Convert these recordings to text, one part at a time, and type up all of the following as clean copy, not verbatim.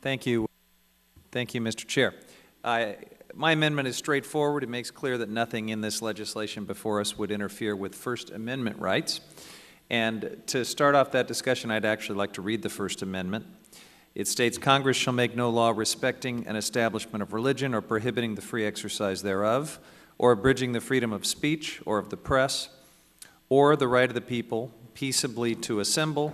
Thank you. Thank you, Mr. Chair. My amendment is straightforward. It makes clear that nothing in this legislation before us would interfere with First Amendment rights. And to start off that discussion, I'd actually like to read the First Amendment. It states, Congress shall make no law respecting an establishment of religion or prohibiting the free exercise thereof, or abridging the freedom of speech or of the press, or the right of the people peaceably to assemble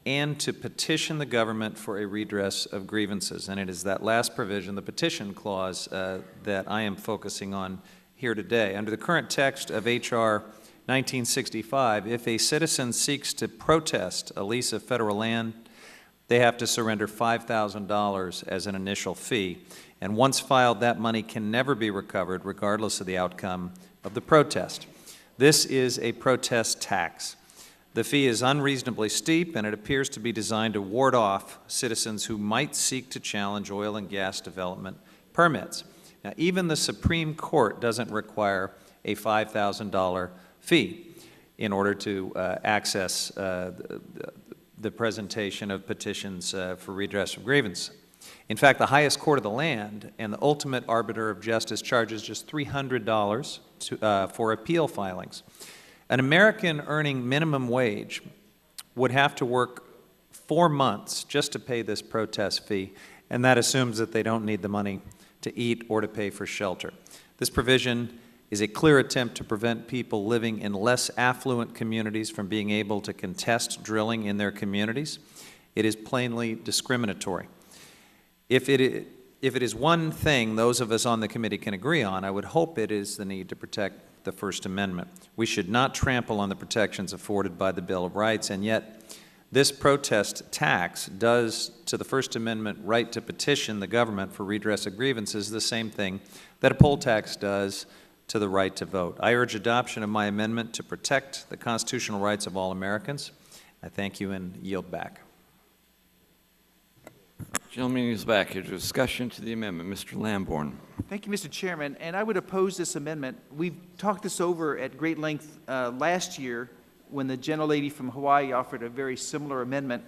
and to petition the government for a redress of grievances. And it is that last provision, the petition clause, that I am focusing on here today. Under the current text of H.R. 1965, if a citizen seeks to protest a lease of federal land, they have to surrender $5,000 as an initial fee. And once filed, that money can never be recovered regardless of the outcome of the protest. This is a protest tax. The fee is unreasonably steep, and it appears to be designed to ward off citizens who might seek to challenge oil and gas development permits. Now, even the Supreme Court doesn't require a $5,000 fee in order to access the presentation of petitions for redress of grievance. In fact, the highest court of the land and the ultimate arbiter of justice charges just $300 for appeal filings. An American earning minimum wage would have to work 4 months just to pay this protest fee, and that assumes that they don't need the money to eat or to pay for shelter. This provision is a clear attempt to prevent people living in less affluent communities from being able to contest drilling in their communities. It is plainly discriminatory. If it is one thing those of us on the committee can agree on, I would hope it is the need to protect the First Amendment. We should not trample on the protections afforded by the Bill of Rights, and yet this protest tax does to the First Amendment right to petition the government for redress of grievances the same thing that a poll tax does to the right to vote. I urge adoption of my amendment to protect the constitutional rights of all Americans. I thank you and yield back. Gentleman is back. Your discussion to the amendment. Mr. Lamborn. Thank you, Mr. Chairman. And I would oppose this amendment. We've talked this over at great length last year when the gentlelady from Hawaii offered a very similar amendment.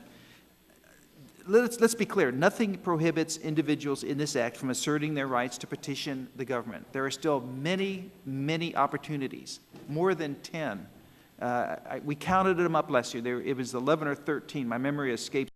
Let's be clear. Nothing prohibits individuals in this act from asserting their rights to petition the government. There are still many, many opportunities, more than 10. We counted them up last year. It was 11 or 13. My memory escapes.